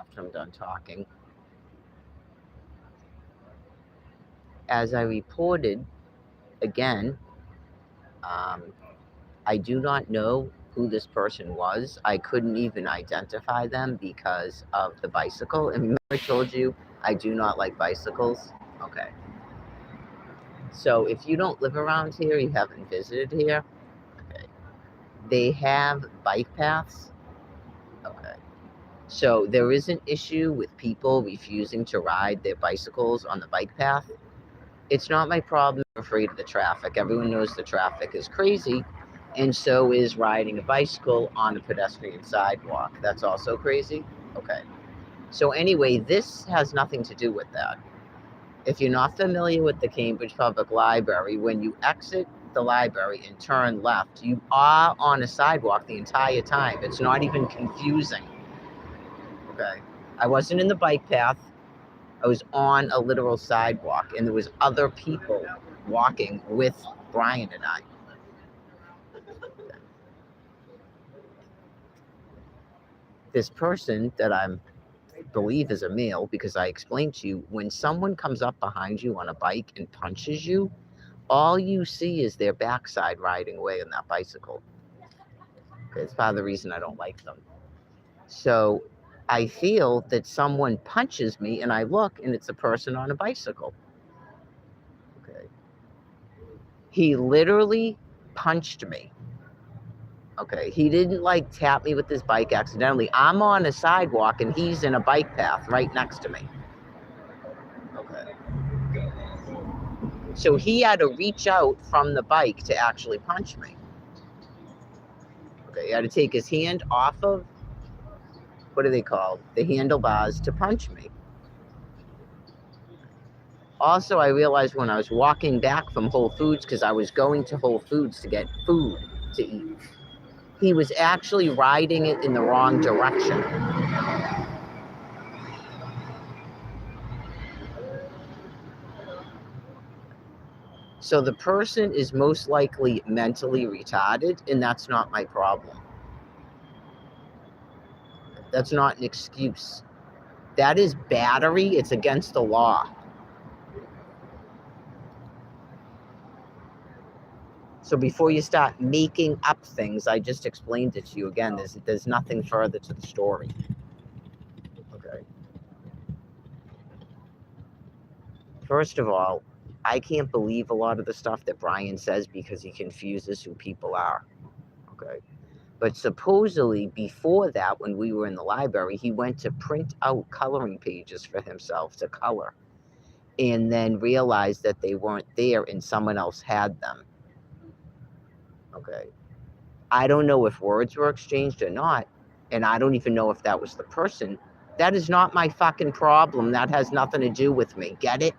after I'm done talking. As I reported, again, um, I do not know who this person was. I couldn't even identify them because of the bicycle. And remember, I told you I do not like bicycles. Okay. So if you don't live around here, you haven't visited here, okay. They have bike paths. Okay. So there is an issue with people refusing to ride their bicycles on the bike path. It's not my problem. I'm afraid of the traffic. Everyone knows the traffic is crazy, and so is riding a bicycle on a pedestrian sidewalk. That's also crazy. Okay. So anyway, this has nothing to do with that. If you're not familiar with the Cambridge Public Library, when you exit the library and turn left, you are on a sidewalk the entire time. It's not even confusing. Okay. I wasn't in the bike path. I was on a literal sidewalk, and there was other people walking with Brian and I. This person that I believe is a male, because I explained to you, when someone comes up behind you on a bike and punches you, all you see is their backside riding away on that bicycle. Okay, it's part of the reason I don't like them. So I feel that someone punches me, and I look, and it's a person on a bicycle. Okay. He literally punched me. Okay. He didn't like tap me with his bike accidentally. I'm on a sidewalk and he's in a bike path right next to me. Okay. So he had to reach out from the bike to actually punch me. Okay. He had to take his hand off of, what are they called? The handlebars to punch me. Also, I realized when I was walking back from Whole Foods, because I was going to Whole Foods to get food to eat, he was actually riding it in the wrong direction. So the person is most likely mentally retarded, and that's not my problem. That's not an excuse. That is battery. It's against the law. So before you start making up things, I just explained it to you again. There's nothing further to the story. Okay. First of all, I can't believe a lot of the stuff that Brian says because he confuses who people are. Okay. But supposedly before that, when we were in the library, he went to print out coloring pages for himself to color, and then realized that they weren't there and someone else had them. Okay. I don't know if words were exchanged or not, and I don't even know if that was the person. That is not my fucking problem. That has nothing to do with me. Get it?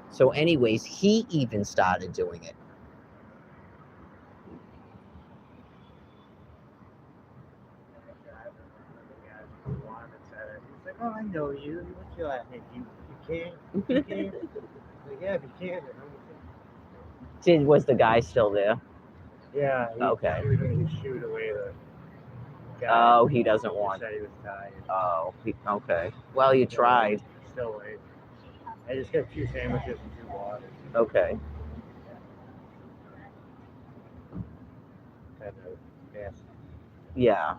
So anyways, he even started doing it. Oh, I know you. What you laughing at? You can't? You can't? Like, yeah, if you can't. Was the guy still there? Yeah. Okay. He was going to shoot away the guy. Oh, he doesn't want. Said he was tired. Oh, okay. Well, you tried. Still late. I just got 2 sandwiches and 2 waters. Okay. Kind of, yeah. Yeah.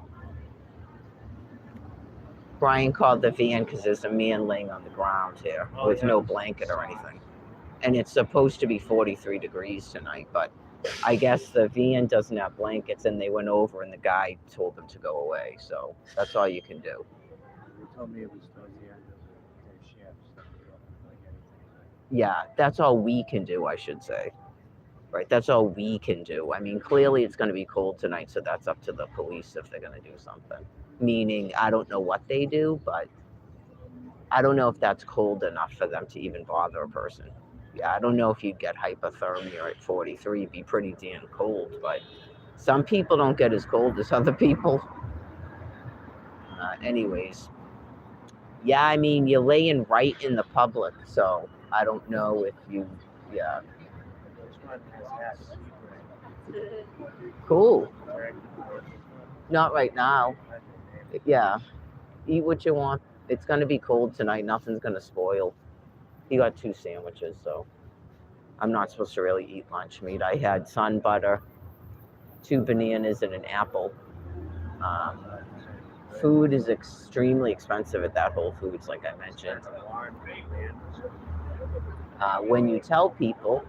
Brian called the van because there's a man laying on the ground here with no blanket or anything. And it's supposed to be 43 degrees tonight, but I guess the van doesn't have blankets, and they went over and the guy told them to go away. So that's all you can do. He told me it was towards the end of their shift, so we don't like anything. Yeah, that's all we can do, I should say. Right, that's all we can do. I mean, clearly it's going to be cold tonight, so that's up to the police if they're going to do something. Meaning, I don't know what they do, but I don't know if that's cold enough for them to even bother a person. Yeah, I don't know if you'd get hypothermia at 43. It'd be pretty damn cold, but some people don't get as cold as other people. Anyways, yeah, I mean, you're laying right in the public, so I don't know if you, yeah. Cool. Not right now. Yeah. Eat what you want. It's going to be cold tonight. Nothing's going to spoil. He got 2 sandwiches, so I'm not supposed to really eat lunch meat. I had sun butter, 2 bananas, and an apple. Um, Food is extremely expensive at that Whole Foods, like I mentioned. When you tell people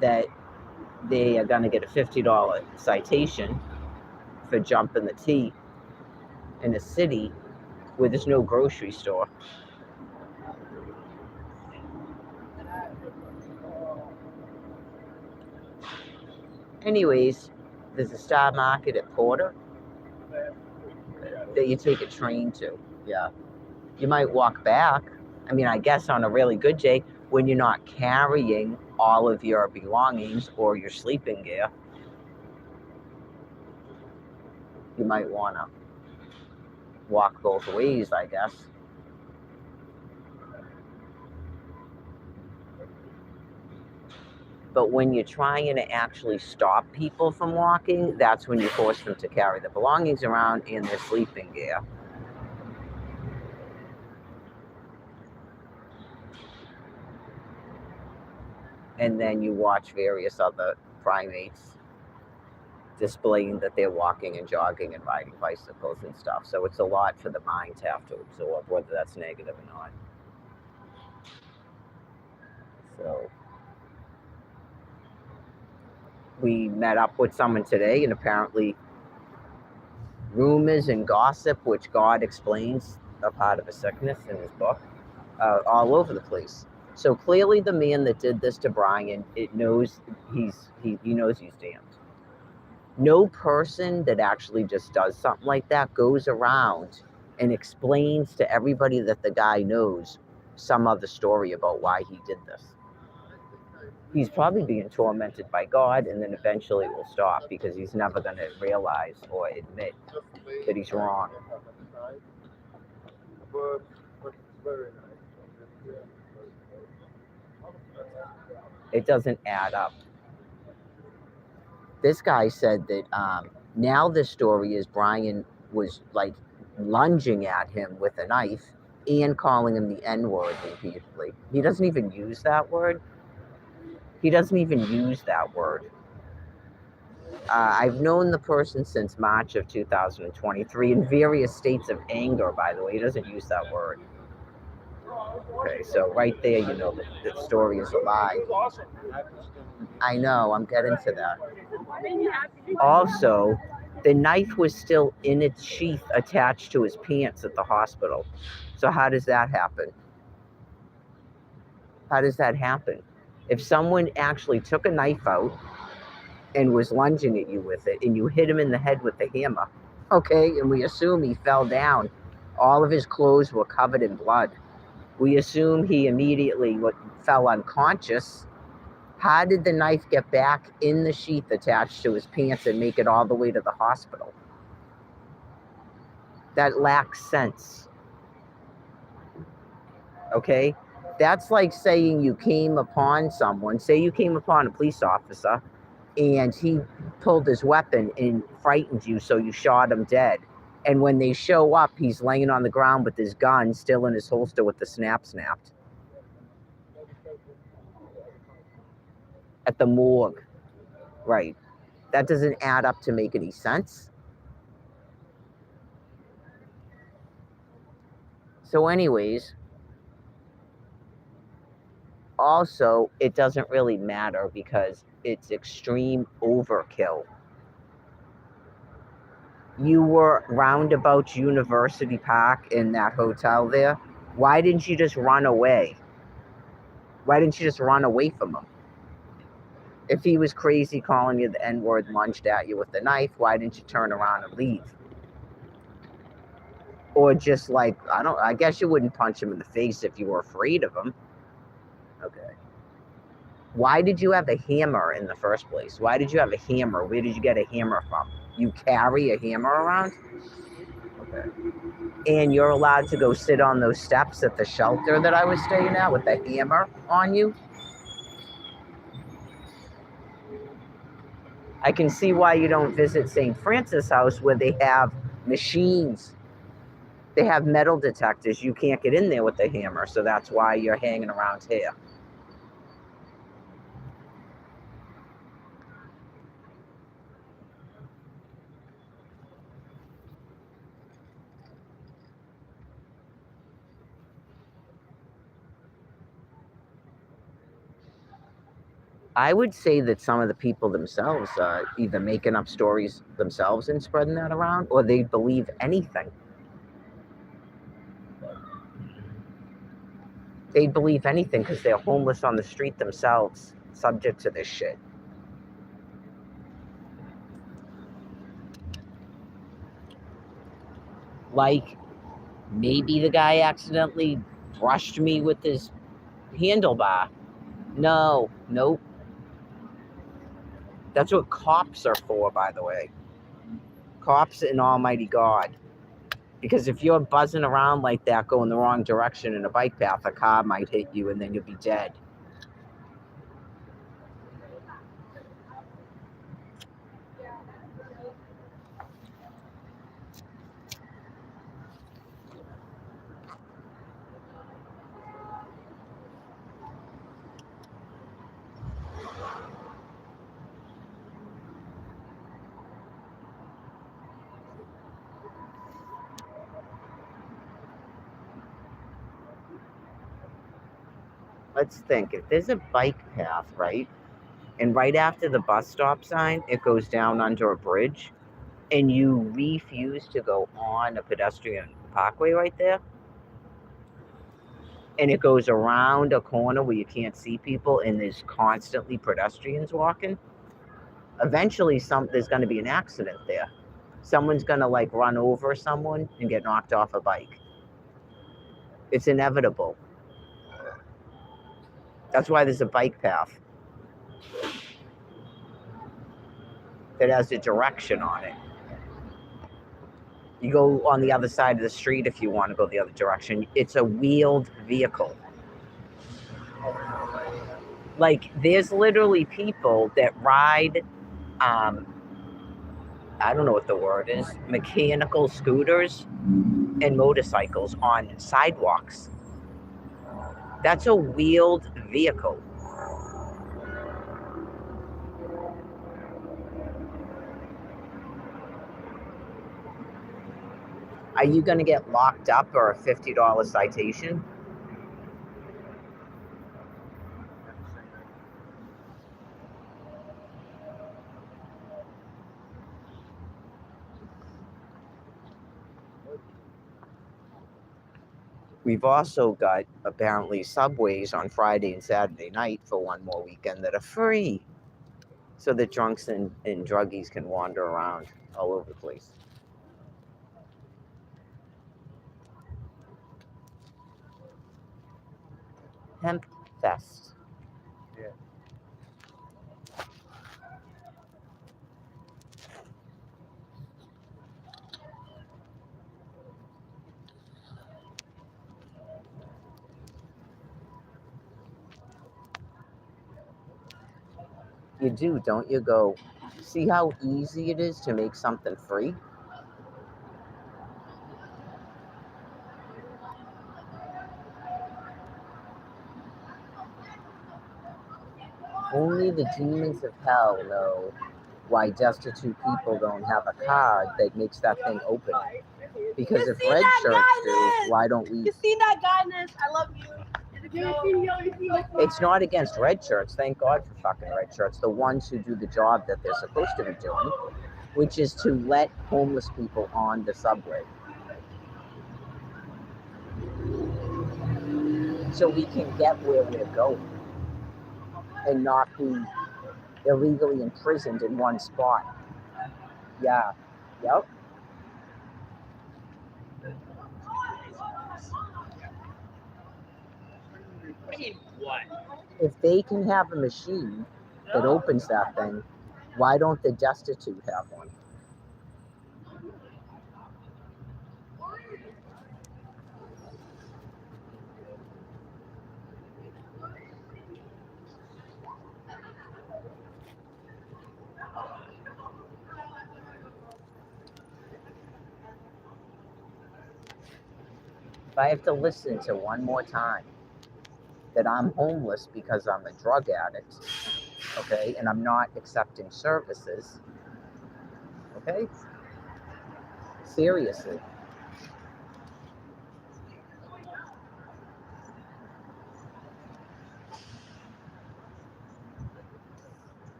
that they are going to get a $50 citation for jumping the T in a city where there's no grocery store. Anyways, there's a Star Market at Porter that you take a train to. Yeah. You might walk back. I mean, I guess on a really good day when you're not carrying all of your belongings or your sleeping gear, you might want to walk both ways, I guess. But when you're trying to actually stop people from walking, that's when you force them to carry their belongings around and their sleeping gear. And then you watch various other primates displaying that they're walking and jogging and riding bicycles and stuff. So it's a lot for the mind to have to absorb, whether that's negative or not. So we met up with someone today, and apparently rumors and gossip, which God explains a part of a sickness in his book, all over the place. So clearly the man that did this to Brian, he knows he's damned. No person that actually just does something like that goes around and explains to everybody that the guy knows some other story about why he did this. He's probably being tormented by God, and then eventually it will stop because he's never going to realize or admit that he's wrong. It doesn't add up. This guy said that now the story is Brian was like lunging at him with a knife and calling him the N-word repeatedly. He doesn't even use that word. I've known the person since March of 2023 in various states of anger, by the way. He doesn't use that word. Okay, so right there, you know that the story is a lie. I know, I'm getting to that. Also, the knife was still in its sheath attached to his pants at the hospital. So how does that happen? If someone actually took a knife out and was lunging at you with it, and you hit him in the head with the hammer, okay, and we assume he fell down, all of his clothes were covered in blood. We assume he immediately fell unconscious. How did the knife get back in the sheath attached to his pants and make it all the way to the hospital? That lacks sense. Okay? That's like saying you came upon someone, say you came upon a police officer, and he pulled his weapon and frightened you, so you shot him dead. And when they show up, he's laying on the ground with his gun still in his holster with the snap snapped. At the morgue. Right. That doesn't add up to make any sense. So anyways, also, it doesn't really matter because it's extreme overkill. You were roundabout University Park in that hotel there. Why didn't you just run away? Why didn't you just run away from him? If he was crazy calling you the N-word, lunged at you with the knife, why didn't you turn around and leave? Or just like, I guess you wouldn't punch him in the face if you were afraid of him. Okay. Why did you have a hammer in the first place? Why did you have a hammer? Where did you get a hammer from? You carry a hammer around? Okay. And you're allowed to go sit on those steps at the shelter that I was staying at with the hammer on you? I can see why you don't visit St. Francis House where they have machines. They have metal detectors. You can't get in there with the hammer, so that's why you're hanging around here. I would say that some of the people themselves are either making up stories themselves and spreading that around, or they believe anything. They believe anything because they're homeless on the street themselves, subject to this shit. Like, maybe the guy accidentally brushed me with his handlebar. No, nope. That's what cops are for, by the way. Cops and Almighty God. Because if you're buzzing around like that, going the wrong direction in a bike path, a car might hit you and then you'll be dead. Let's think. If there's a bike path, right? And right after the bus stop sign, it goes down under a bridge, and you refuse to go on a pedestrian parkway right there, and it goes around a corner where you can't see people, and there's constantly pedestrians walking, eventually there's going to be an accident there. Someone's going to like run over someone and get knocked off a bike. It's inevitable. That's why there's a bike path that has a direction on it. You go on the other side of the street if you want to go the other direction. It's a wheeled vehicle. Like, there's literally people that ride, I don't know what the word is, mechanical scooters and motorcycles on sidewalks. That's a wheeled vehicle. Are you going to get locked up or a $50 citation? We've also got, apparently, subways on Friday and Saturday night for one more weekend that are free, so that drunks and druggies can wander around all over the place. Hemp Fest. Yeah. You do, don't you? Go, see how easy it is to make something free? Only the demons of hell know why destitute people don't have a card that makes that thing open. Because if red shirts do, why don't we? You see that guyness? I love you. It's not against red shirts. Thank God for fucking red shirts. The ones who do the job that they're supposed to be doing, which is to let homeless people on the subway. So we can get where we're going and not be illegally imprisoned in one spot. Yeah. Yep. What? If they can have a machine that opens that thing, why don't the destitute have one? If I have to listen to one more time that I'm homeless because I'm a drug addict, okay, and I'm not accepting services, okay, seriously.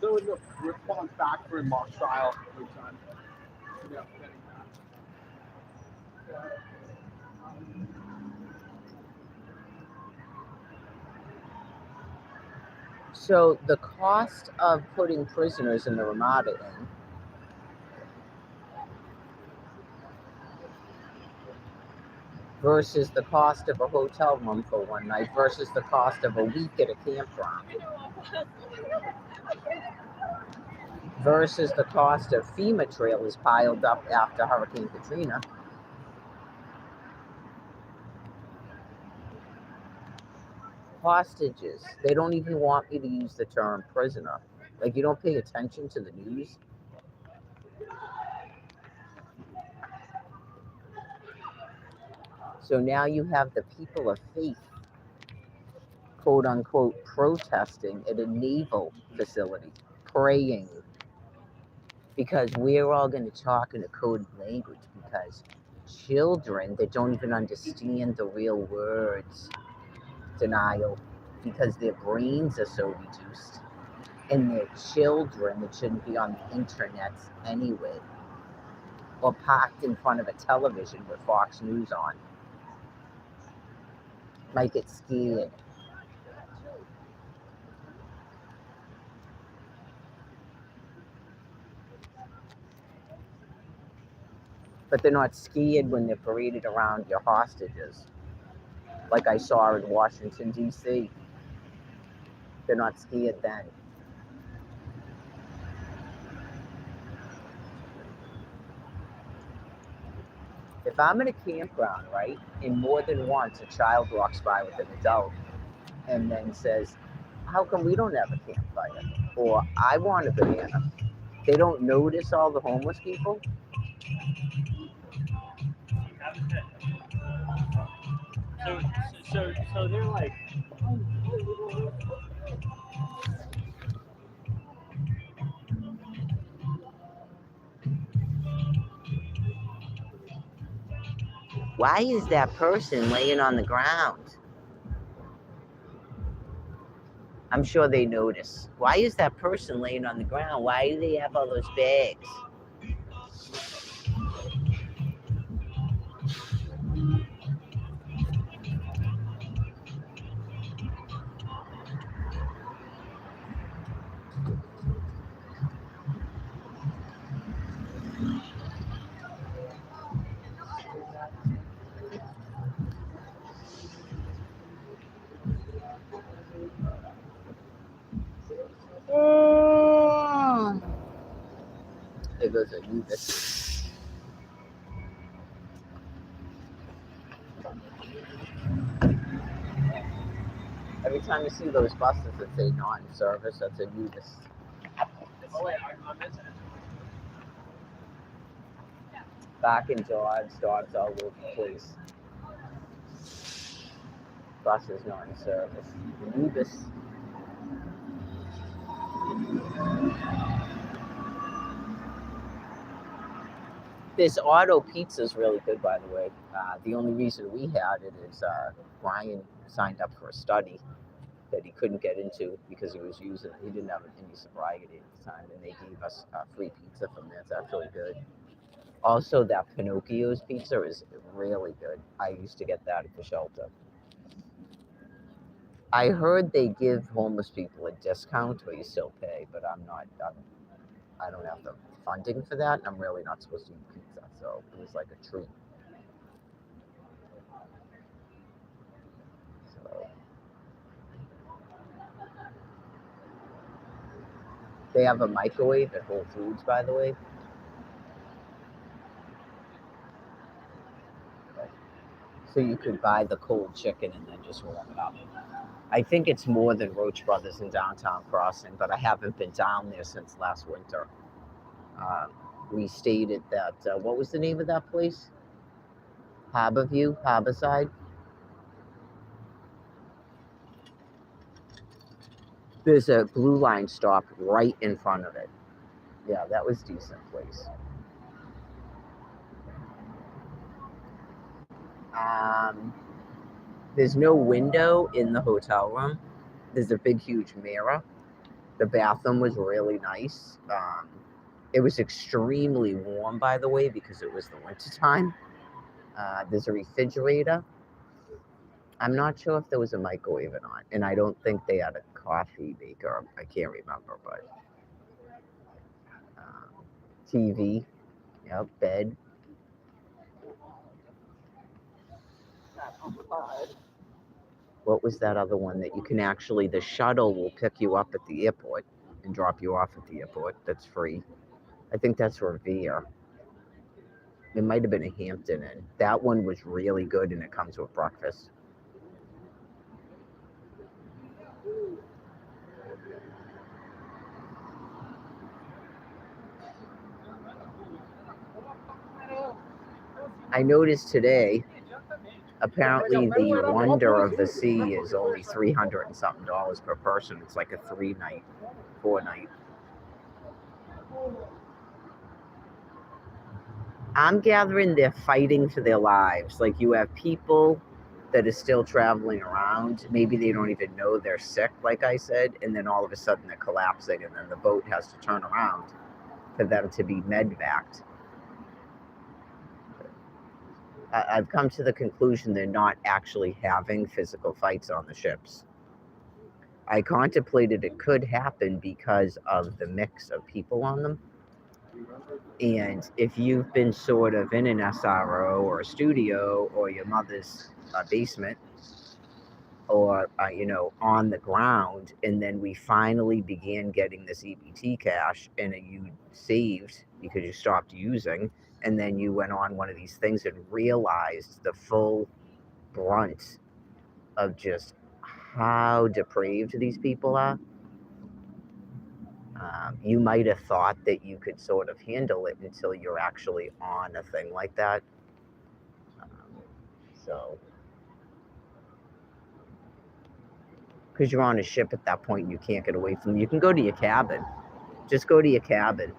So in the response back for mock trial, yeah. So the cost of putting prisoners in the Ramada Inn versus the cost of a hotel room for one night versus the cost of a week at a campground versus the cost of FEMA trailers piled up after Hurricane Katrina. Hostages. They don't even want me to use the term prisoner. Like, you don't pay attention to the news. So now you have the people of faith, quote unquote, protesting at a naval facility, praying, because we're all going to talk in a coded language because children that don't even understand the real words, denial, because their brains are so reduced, and they're children that shouldn't be on the internet anyway, or parked in front of a television with Fox News on, might get scared. But they're not scared when they're paraded around your hostages, like I saw in Washington, D.C. They're not scared then. If I'm in a campground, right, and more than once a child walks by with an adult and then says, how come we don't have a campfire? Or I want a banana. They don't notice all the homeless people. So they're like, Why is that person laying on the ground? I'm sure they notice. Why is that person laying on the ground? Why do they have all those bags? There goes Anubis. Every time you see those buses that say not in service, that's Anubis. Oh wait, I'm missing it. Barking dogs all over the place. Buses not in service. Anubis. This auto pizza is really good, by the way. The only reason we had it is Ryan signed up for a study that he couldn't get into because he didn't have any sobriety at the time, and they gave us free pizza from there. It's actually good. Also, that Pinocchio's pizza is really good. I used to get that at the shelter. I heard they give homeless people a discount, but you still pay. But I don't have the funding for that, and I'm really not supposed to eat pizza, so it was like a treat. So they have a microwave at Whole Foods, by the way. So you could buy the cold chicken and then just warm it up. I think it's more than Roach Brothers in downtown Crossing, but I haven't been down there since last winter. We stayed at that, what was the name of that place? Harborside. There's a Blue Line stop right in front of it. Yeah, that was a decent place. There's no window in the hotel room. There's a big, huge mirror. The bathroom was really nice. It was extremely warm, by the way, because it was the winter time. There's a refrigerator. I'm not sure if there was a microwave or not, and I don't think they had a coffee maker. I can't remember, but TV, yep, bed. What was that other one that you can actually, the shuttle will pick you up at the airport and drop you off at the airport? That's free. I think that's Revere. It might have been a Hampton Inn. That one was really good, and it comes with breakfast. I noticed today, apparently the Wonder of the Sea is only $300 and something per person. It's like a 3-night, 4-night. I'm gathering they're fighting for their lives. Like, you have people that are still traveling around. Maybe they don't even know they're sick, like I said, and then all of a sudden they're collapsing, and then the boat has to turn around for them to be medvaced. I've come to the conclusion they're not actually having physical fights on the ships. I contemplated it could happen because of the mix of people on them. And if you've been sort of in an SRO or a studio or your mother's basement or, on the ground, and then we finally began getting this EBT cash and you saved because you stopped using, and then you went on one of these things and realized the full brunt of just how depraved these people are. You might have thought that you could sort of handle it until you're actually on a thing like that. Because you're on a ship at that point and you can't get away from them. You can go to your cabin. Just go to your cabin.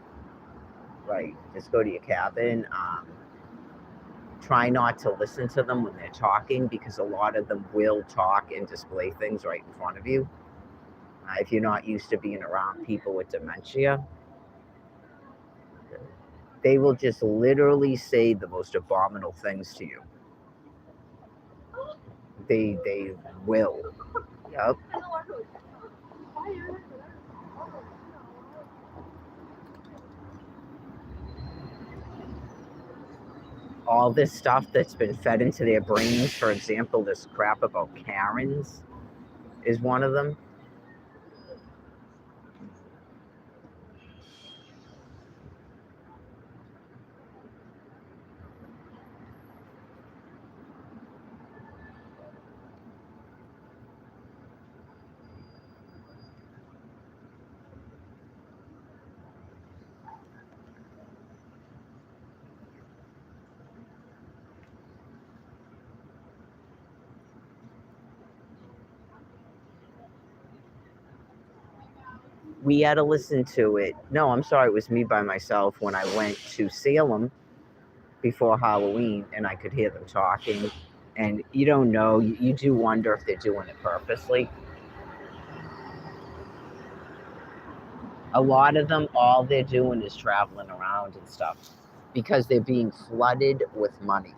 Right. Just go to your cabin. Try not to listen to them when they're talking, because a lot of them will talk and display things right in front of you. If you're not used to being around people with dementia, they will just literally say the most abominable things to you. They will. Yep. All this stuff that's been fed into their brains, for example, this crap about Karens is one of them. We had to listen to it. No, I'm sorry, it was me by myself when I went to Salem before Halloween, and I could hear them talking. And you don't know, you do wonder if they're doing it purposely. A lot of them, all they're doing is traveling around and stuff because they're being flooded with money.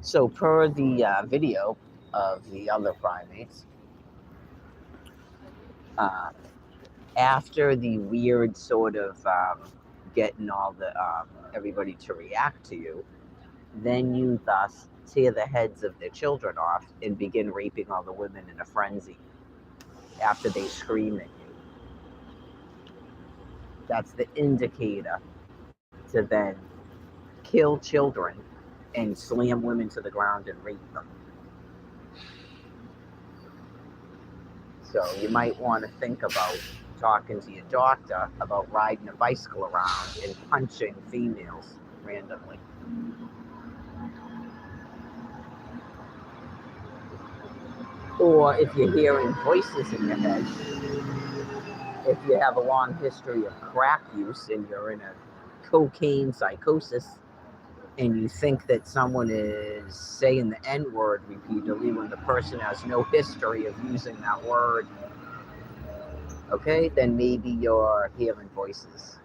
So per the video of the other primates, after the weird sort of getting all the everybody to react to you, then you thus tear the heads of their children off and begin raping all the women in a frenzy after they scream at you. That's the indicator to then kill children and slam women to the ground and rape them. So you might want to think about talking to your doctor about riding a bicycle around and punching females randomly. Or if you're hearing voices in your head, if you have a long history of crack use and you're in a cocaine psychosis and you think that someone is saying the N-word repeatedly when the person has no history of using that word, okay, then maybe you're hearing voices.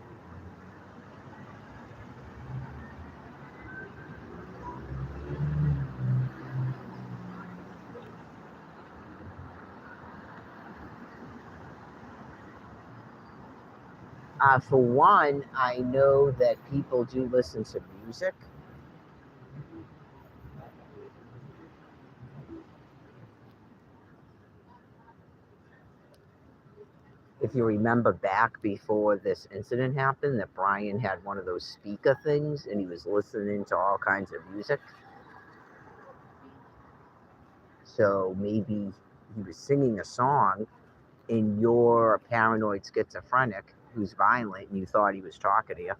For one, I know that people do listen to music. If you remember back before this incident happened, that Brian had one of those speaker things and he was listening to all kinds of music. So maybe he was singing a song and you're a paranoid schizophrenic who's violent and you thought he was talking to you.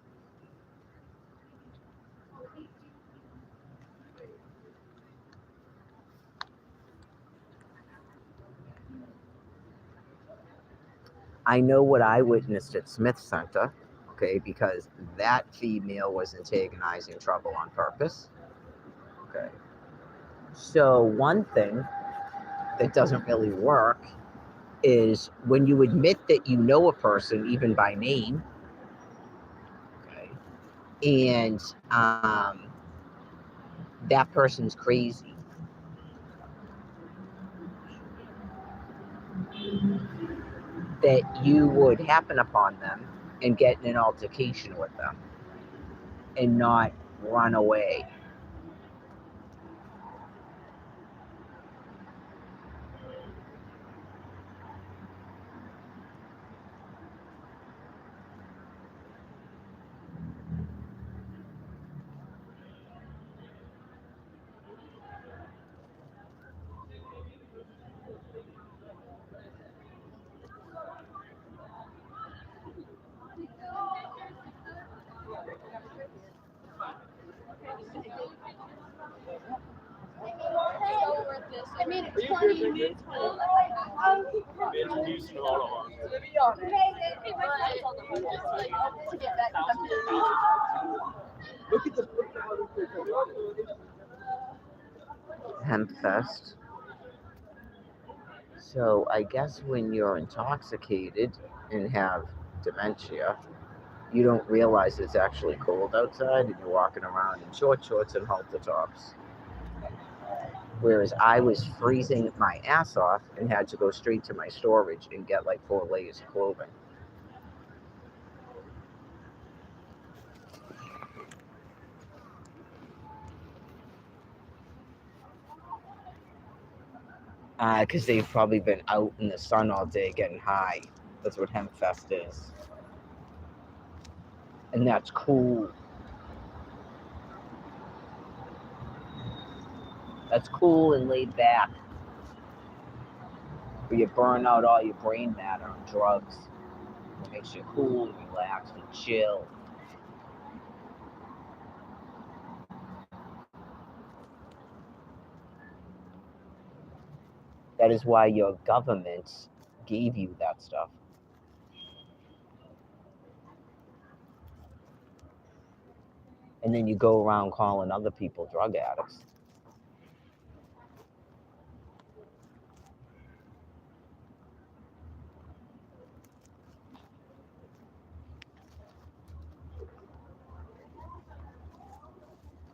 I know what I witnessed at Smith Center, okay, because that female was antagonizing trouble on purpose. Okay. So one thing that doesn't really work is when you admit that you know a person, even by name, okay, and that person's crazy. That you would happen upon them and get in an altercation with them and not run away. I mean, it's 20 minutes. Introducing all of us. To be honest. To get that, Look at the Hempfest. So I guess when you're intoxicated and have dementia, you don't realize it's actually cold outside and you're walking around in short shorts and halter tops. Whereas I was freezing my ass off and had to go straight to my storage and get like 4 layers of clothing. Because they've probably been out in the sun all day getting high. That's what Hempfest is. And that's cool. That's cool and laid back. Where you burn out all your brain matter on drugs. It makes you cool and relaxed and chill. That is why your government gave you that stuff. And then you go around calling other people drug addicts.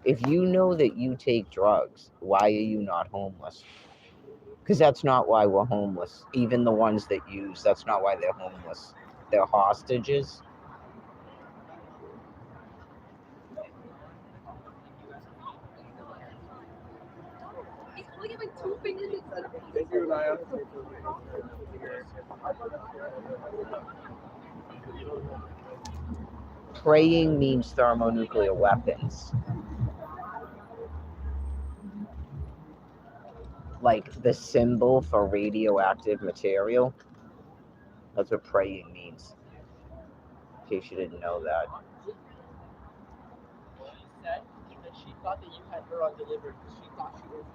If you know that you take drugs, why are you not homeless? Because that's not why we're homeless. Even the ones that use, that's not why they're homeless. They're hostages. Thank you, Naya. Praying means thermonuclear weapons. Like the symbol for radioactive material. That's what praying means. In case you didn't know that. She said that she thought that you had her on delivery because she thought she was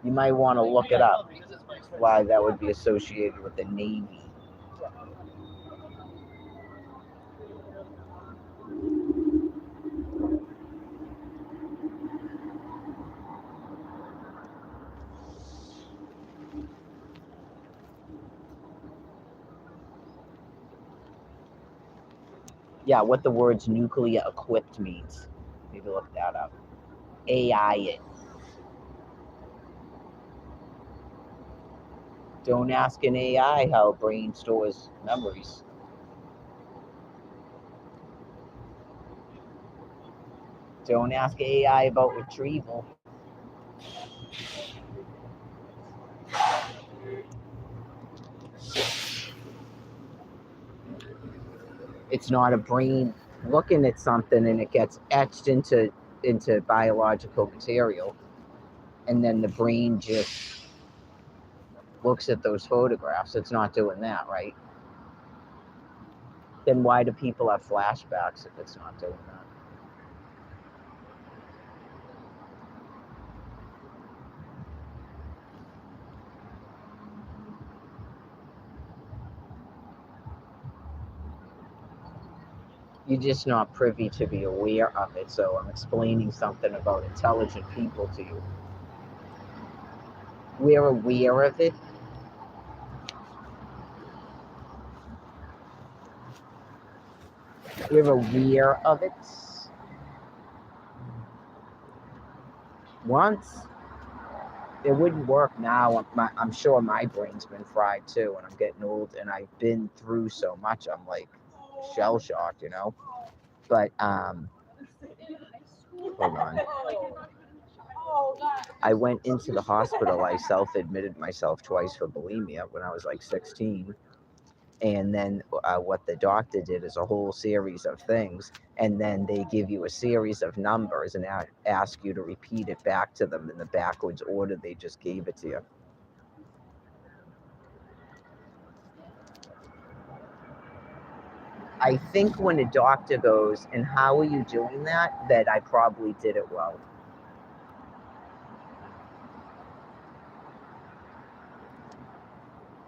You might want to look it up. Why that would be associated with the Navy. Yeah, what the words nuclear equipped means. Need to look that up. AI it. Don't ask an AI how a brain stores memories. Don't ask AI about retrieval. It's not a brain looking at something and it gets etched into biological material, and then the brain just looks at those photographs. It's not doing that, right? Then why do people have flashbacks if it's not doing that? You're just not privy to be aware of it. So I'm explaining something about intelligent people to you. We're aware of it. We're aware of it. Once it wouldn't work now. I'm sure my brain's been fried too, and I'm getting old, and I've been through so much. I'm like shell shocked, you know. But hold on. I went into the hospital. I self-admitted myself twice for bulimia when I was like 16. And then what the doctor did is a whole series of things. And then they give you a series of numbers and ask you to repeat it back to them in the backwards order they just gave it to you. I think when a doctor goes, and how are you doing that, that I probably did it well.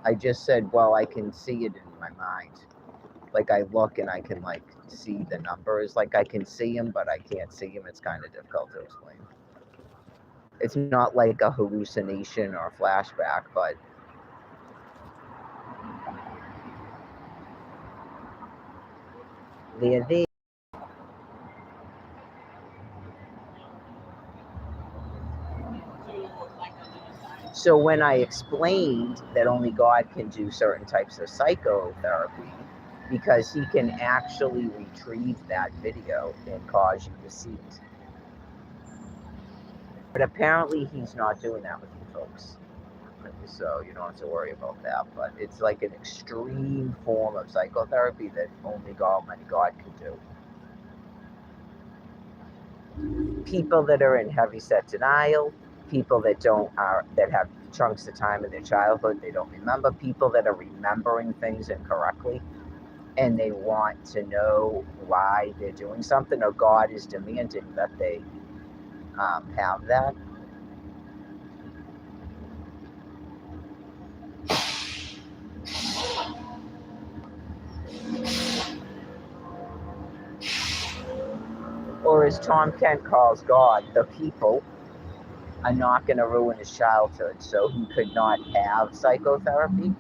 I just said, well, I can see it in my mind. Like I look and I can like see the numbers. Like I can see them, but I can't see them. It's kind of difficult to explain. It's not like a hallucination or a flashback, but they're there. So when I explained that only God can do certain types of psychotherapy, because he can actually retrieve that video and cause you to see it. But apparently he's not doing that with you folks. So you don't have to worry about that. But it's like an extreme form of psychotherapy that only Almighty God can do. People that are in heavy set denial, people that that have chunks of time in their childhood they don't remember, people that are remembering things incorrectly, and they want to know why they're doing something, or God is demanding that they have that. Or as Tom Kent calls God, the people are not going to ruin his childhood, so he could not have psychotherapy.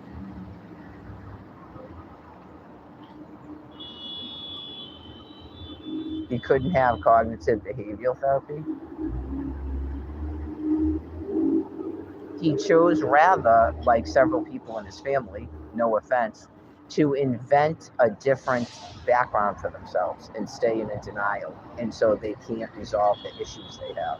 He couldn't have cognitive behavioral therapy. He chose rather, like several people in his family, no offense, to invent a different background for themselves and stay in a denial. And so they can't resolve the issues they have.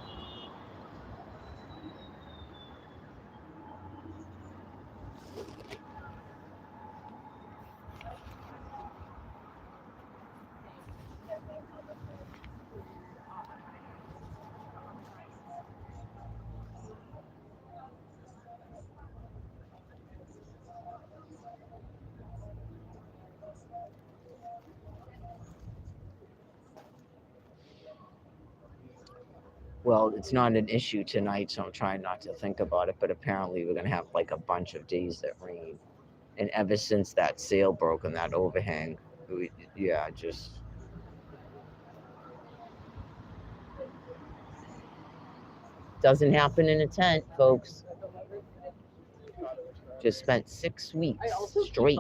Well, it's not an issue tonight, so I'm trying not to think about it. But apparently, we're going to have like a bunch of days that rain. And ever since that sail broke and that overhang, yeah, just doesn't happen in a tent, folks. Just spent 6 weeks straight.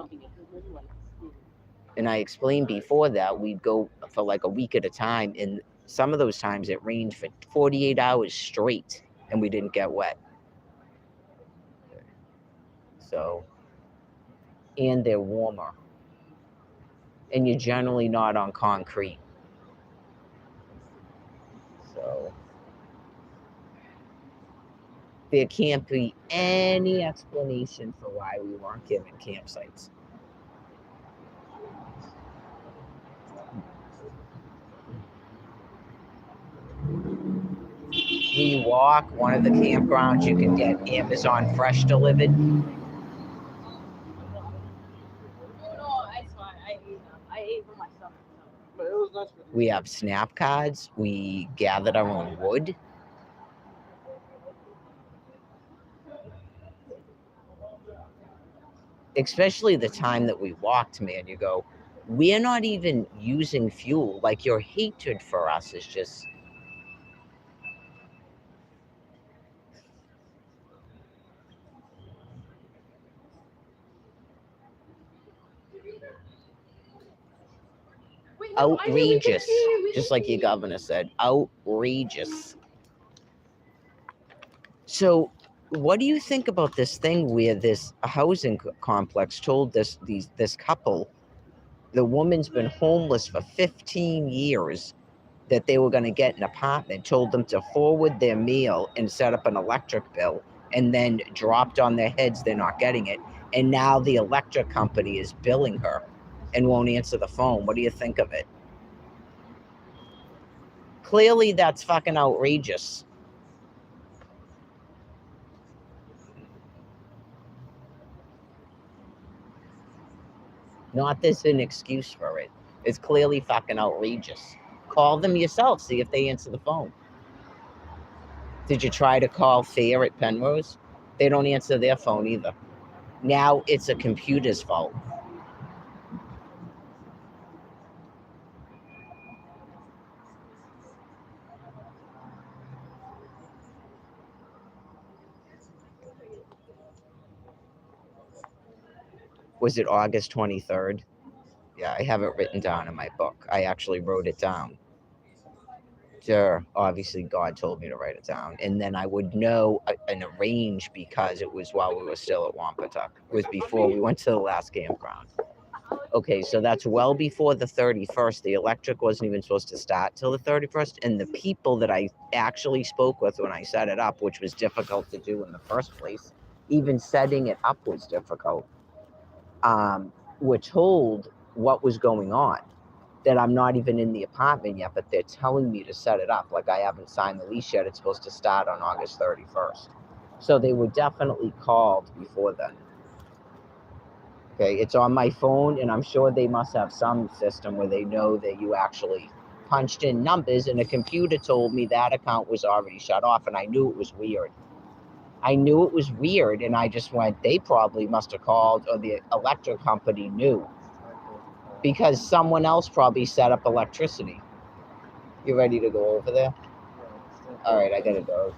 And I explained before that we'd go for like a week at a time. And some of those times it rained for 48 hours straight and we didn't get wet. So, and they're warmer. And you're generally not on concrete. So, there can't be any explanation for why we weren't given campsites. We walk, one of the campgrounds you can get Amazon Fresh delivered. We have snap cards. We gathered our own wood. Especially the time that we walked, man, you go, we're not even using fuel. Like your hatred for us is just... outrageous. Just like your governor said, outrageous. So what do you think about this thing where this housing complex told this couple, the woman's been homeless for 15 years, that they were going to get an apartment, told them to forward their meal and set up an electric bill, and then dropped on their heads they're not getting it. And now the electric company is billing her and won't answer the phone. What do you think of it? Clearly, that's fucking outrageous. Not this an excuse for it. It's clearly fucking outrageous. Call them yourself, see if they answer the phone. Did you try to call Fair at Penrose? They don't answer their phone either. Now it's a computer's fault. Was it August 23rd? Yeah, I have it written down in my book. I actually wrote it down. Sure, obviously God told me to write it down. And then I would know and arrange because it was while we were still at Wampatuck. It was before we went to the last campground. Okay, so that's well before the 31st. The electric wasn't even supposed to start till the 31st. And the people that I actually spoke with when I set it up, which was difficult to do in the first place, even setting it up was difficult, were told what was going on. That I'm not even in the apartment yet, but they're telling me to set it up. Like I haven't signed the lease yet. It's supposed to start on August 31st. So they were definitely called before then. Okay, it's on my phone, and I'm sure they must have some system where they know that you actually punched in numbers, and a computer told me that account was already shut off, and I knew it was weird. I knew it was weird, and I just went, they probably must have called, or the electric company knew. Because someone else probably set up electricity. You ready to go over there? All right, I gotta go.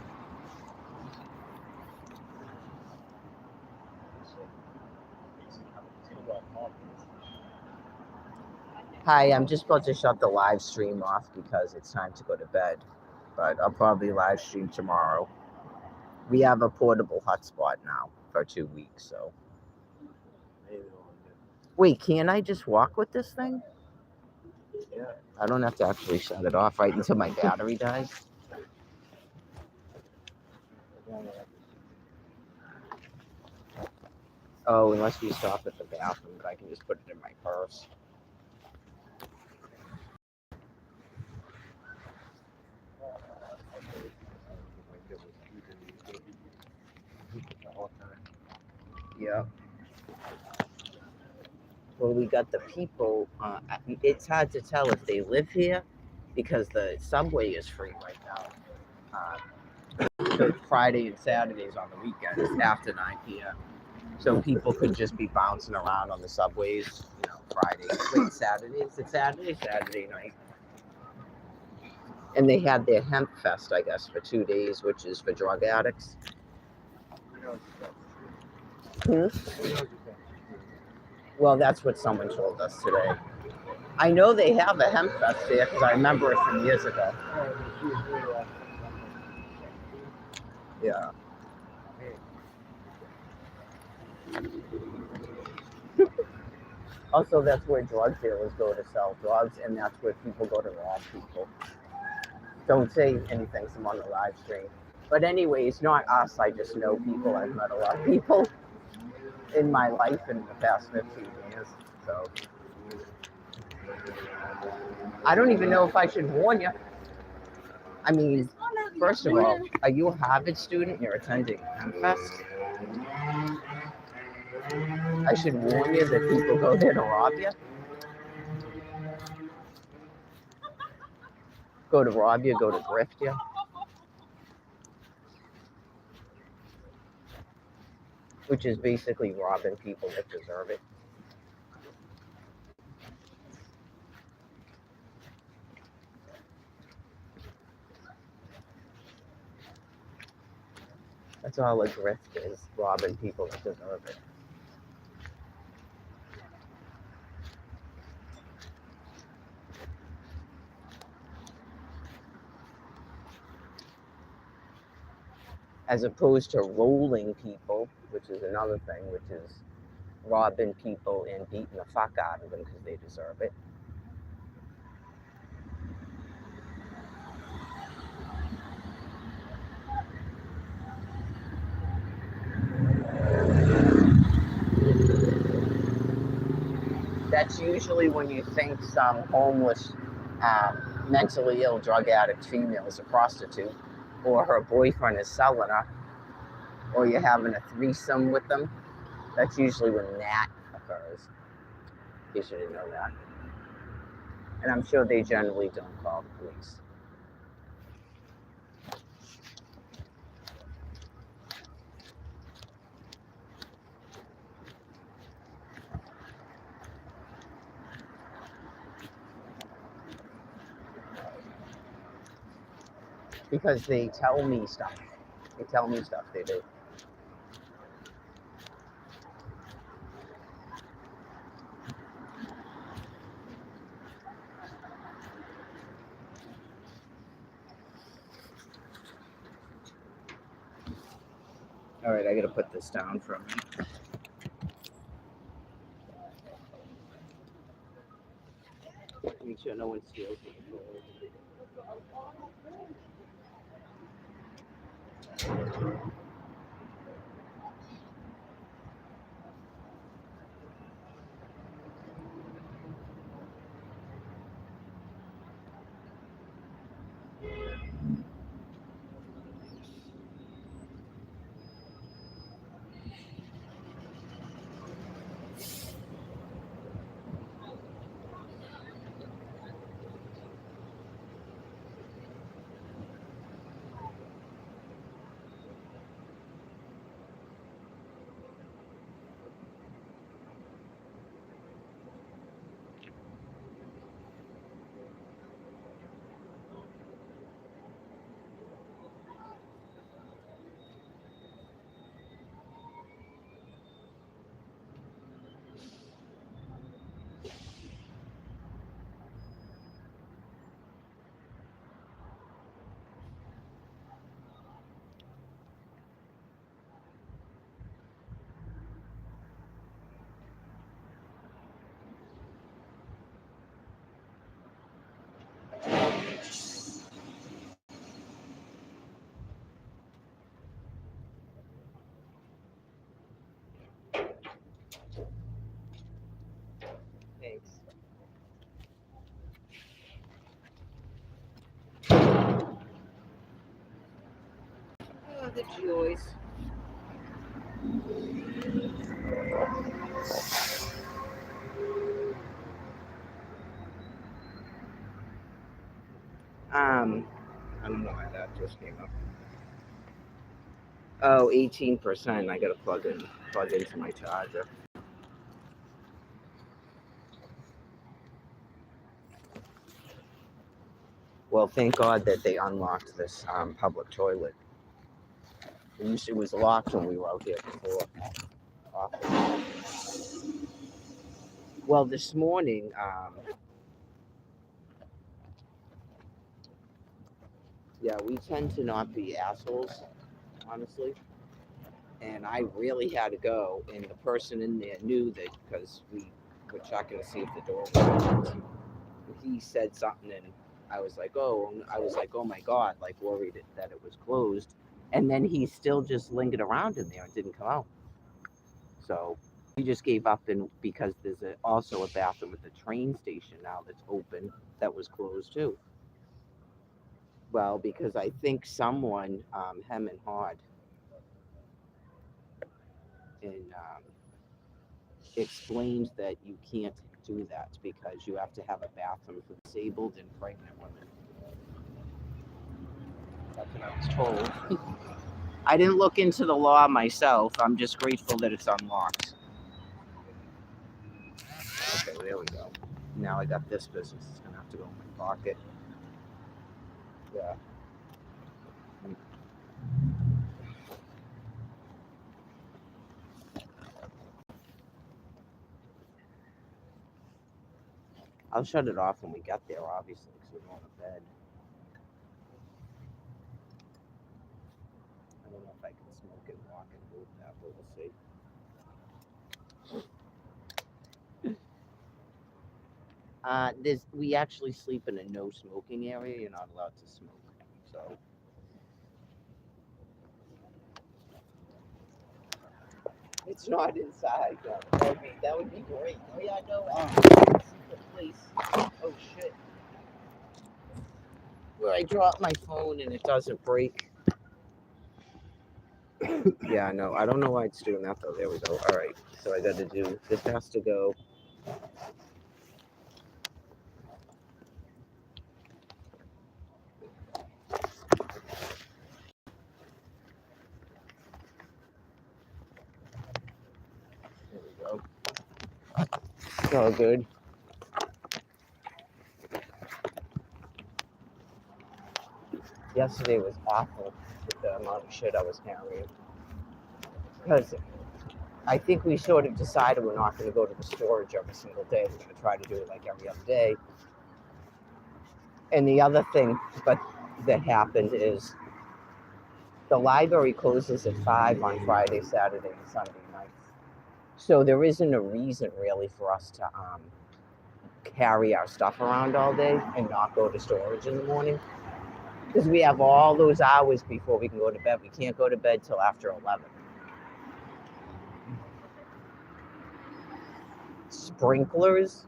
Hi, I'm just about to shut the live stream off because it's time to go to bed. But I'll probably live stream tomorrow. We have a portable hotspot now for 2 weeks, so. Maybe on there. Wait, can I just walk with this thing? Yeah. I don't have to actually shut it off right until my battery dies. Oh, unless we stop at the bathroom, but I can just put it in my purse. Yeah. Well, we got the people. It's hard to tell if they live here because the subway is free right now. So Friday and Saturdays on the weekends after 9 p.m. So people could just be bouncing around on the subways, Friday, wait, Saturdays. It's Saturday night. And they had their hemp fest, I guess, for 2 days, which is for drug addicts. Well, that's what someone told us today. I know they have a hemp fest there because I remember it from years ago. Yeah. Also, that's where drug dealers go to sell drugs, and that's where people go to rob people. Don't say anything, I'm on the live stream. But anyways, not us. I just know people. I've met a lot of people in my life in the past 15 years. So I don't even know if I should warn you. I mean, first of all, are you a Harvard student? You're attending HempFest? I should warn you that people go there to rob you? Go to rob you, go to grift you? Which is basically robbing people that deserve it. That's all a grift is, robbing people that deserve it. As opposed to rolling people, which is another thing, which is robbing people and beating the fuck out of them because they deserve it. That's usually when you think some homeless, mentally ill drug addict female is a prostitute, or her boyfriend is selling her, or you're having a threesome with them. That's usually when that occurs. In case you didn't know that. And I'm sure they generally don't call the police. Because they tell me stuff. They tell me stuff, they do. All right, I gotta put this down for a minute. Make sure no one steals my phone. It's yours. I don't know why that just came up. Oh, 18%. I gotta plug into my charger. Well, thank God that they unlocked this public toilet. It was locked when we were out here before. Well, this morning, yeah, we tend to not be assholes, honestly. And I really had to go, and the person in there knew that because we were checking to see if the door was open. He said something, and I was like, oh my God, like worried that it was closed. And then he still just lingered around in there and didn't come out. So we just gave up, and because there's also a bathroom at the train station now that's open that was closed too. Well, because I think someone hem and hawed and explained that you can't do that because you have to have a bathroom for disabled and pregnant women. That's what I was told. I didn't look into the law myself. I'm just grateful that it's unlocked. Okay, there we go. Now I got this business. It's gonna have to go in my pocket. Yeah. I'll shut it off when we get there, obviously, because we're going to bed. I don't know if I can smoke and walk and move that, but we'll see. We actually sleep in a no smoking area. You're not allowed to smoke. So it's not inside. No. That would be great. Oh yeah, no. Secret place. Oh shit. Where I drop my phone and it doesn't break. Yeah, no, I don't know why it's doing that though. There we go. All right, so I got to do. This has to go. There we go. It's all good. Yesterday was awful with the amount of shit I was carrying. Because I think we sort of decided we're not going to go to the storage every single day. We're going to try to do it like every other day. And the other thing that happened is the library closes at 5 on Friday, Saturday, and Sunday nights. So there isn't a reason really for us to carry our stuff around all day and not go to storage in the morning. Because we have all those hours before we can go to bed. We can't go to bed till after 11. Sprinklers.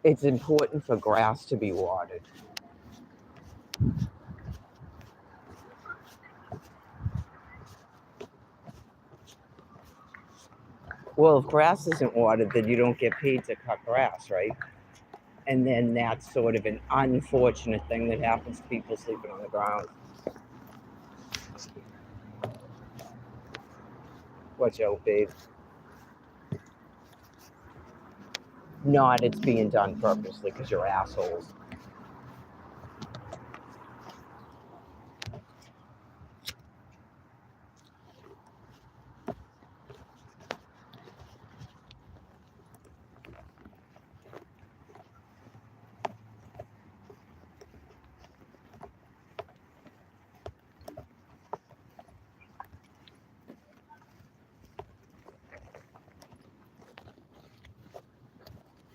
It's important for grass to be watered. Well, if grass isn't watered, then you don't get paid to cut grass, right? And then that's sort of an unfortunate thing that happens to people sleeping on the ground. Watch out, babe. Not it's being done purposely because you're assholes.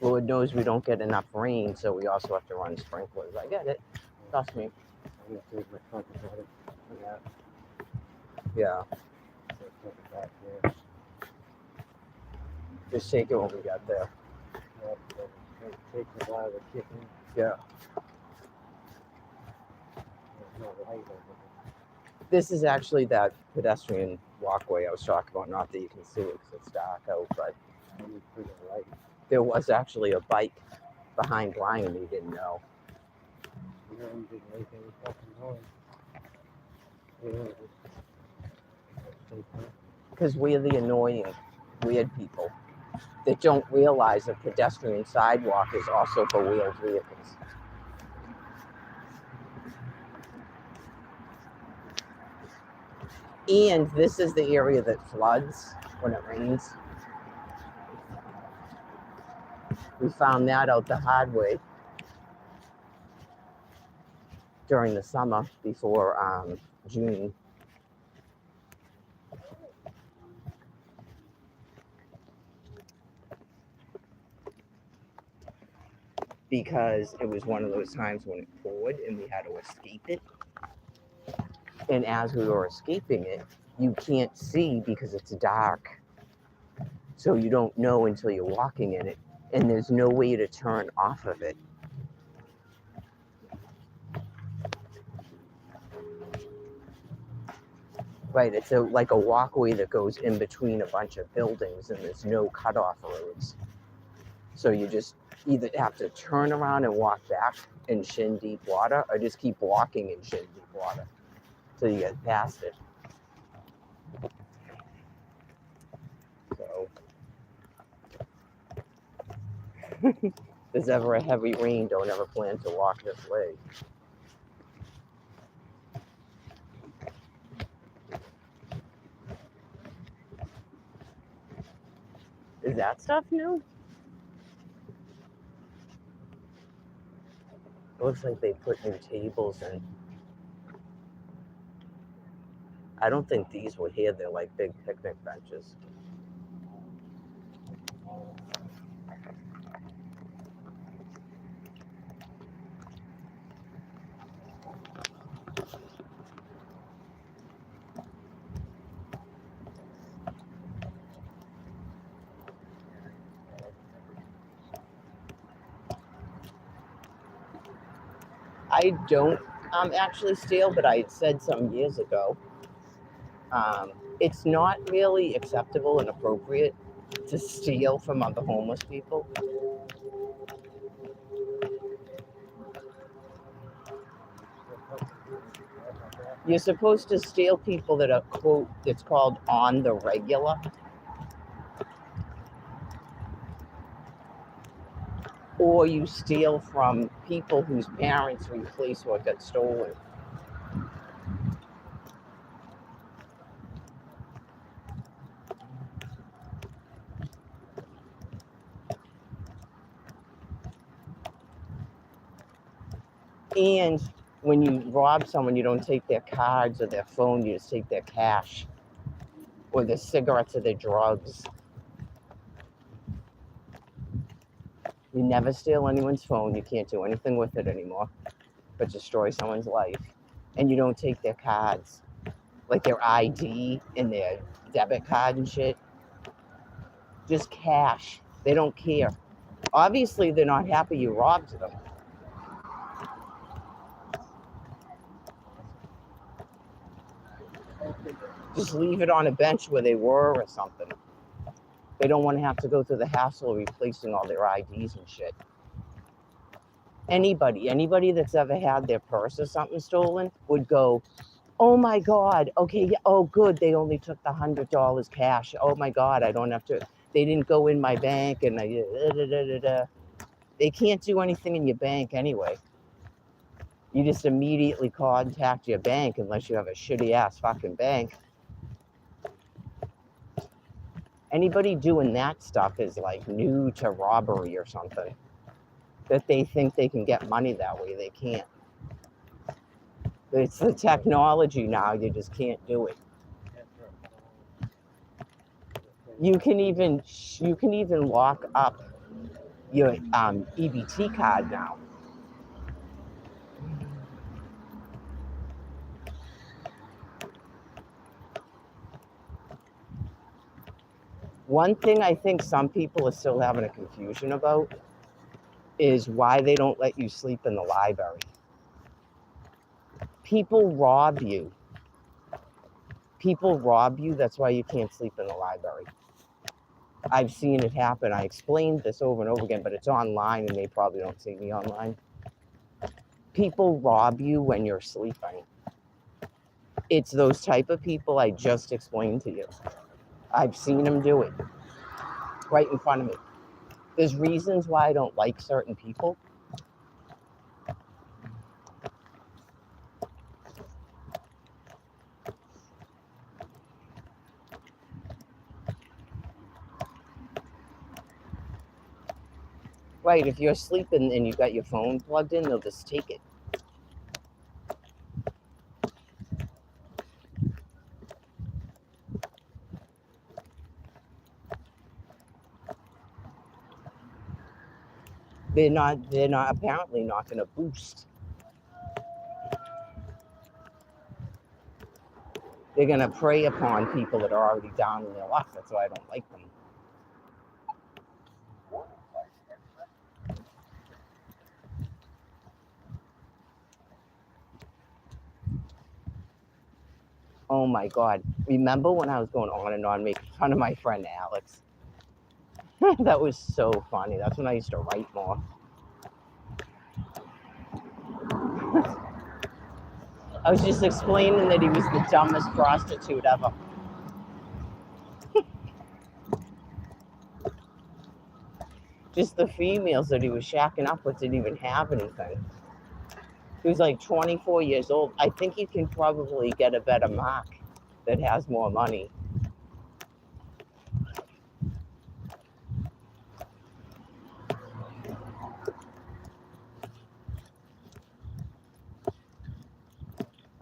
Lord knows we don't get enough rain, so we also have to run sprinklers. I get it. Trust me. I'm gonna take my fucking water for that. Yeah. So put it back there. Just take it when we get there. Yep, so it takes a while to kick in. Yeah. no light over there. This is actually that pedestrian walkway I was talking about. Not that you can see it because it's dark out, but I need pretty light. there was actually a bike behind Brian he didn't know. You know, you didn't make any fucking noise. You know, Because we're the annoying, weird people that don't realize a pedestrian sidewalk is also for wheeled vehicles. And this is the area that floods when it rains. We found that out the hard way during the summer before June. Because it was one of those times when it poured and we had to escape it. And as we were escaping it, you can't see because it's dark. So you don't know until you're walking in it. And there's no way to turn off of it. Right, it's like a walkway that goes in between a bunch of buildings and there's no cutoff roads. So you just either have to turn around and walk back in shin deep water or just keep walking in shin deep water till you get past it. So if there's ever a heavy rain, don't ever plan to walk this way. Is that stuff new? It looks like they put new tables in. I don't think these were here. They're like big picnic benches. I don't actually steal, but I had said some years ago, it's not really acceptable and appropriate to steal from other homeless people. You're supposed to steal people that are, quote, it's called on the regular. Or you steal from people whose parents replace what got stolen. And when you rob someone, you don't take their cards or their phone, you just take their cash or their cigarettes or their drugs. You never steal anyone's phone. You can't do anything with it anymore but destroy someone's life. And you don't take their cards, like their ID and their debit card and shit. Just cash. They don't care. Obviously, they're not happy you robbed them. Just leave it on a bench where they were or something. They don't want to have to go through the hassle of replacing all their IDs and shit. Anybody that's ever had their purse or something stolen would go, oh my God, okay, yeah, oh good, they only took the $100 cash. Oh my God, I don't have to, they didn't go in my bank and they can't do anything in your bank anyway. You just immediately contact your bank unless you have a shitty ass fucking bank. Anybody doing that stuff is like new to robbery or something. That they think they can get money that way. They can't. It's the technology now. You just can't do it. You can even lock up your EBT card now. One thing I think some people are still having a confusion about is why they don't let you sleep in the library. People rob you. People rob you. That's why you can't sleep in the library. I've seen it happen. I explained this over and over again, but it's online and they probably don't see me online. People rob you when you're sleeping. It's those type of people I just explained to you. I've seen them do it right in front of me. There's reasons why I don't like certain people. Right, if you're sleeping and you got your phone plugged in, they'll just take it. They're not apparently not going to boost. They're going to prey upon people that are already down in their luck. That's why I don't like them. Oh my God. Remember when I was going on and on making fun of my friend Alex? That was so funny. That's when I used to write more. I was just explaining that he was the dumbest prostitute ever. Just the females that he was shacking up with didn't even have anything. He was like 24 years old. I think you can probably get a better mark that has more money.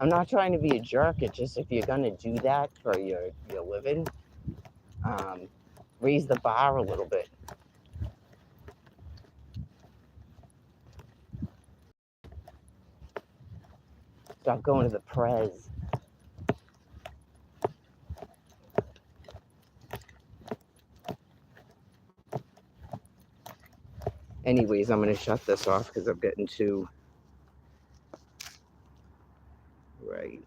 I'm not trying to be a jerk. It's just if you're going to do that for your living, raise the bar a little bit. Stop going to the prez. Anyways, I'm going to shut this off because I'm getting too... Right.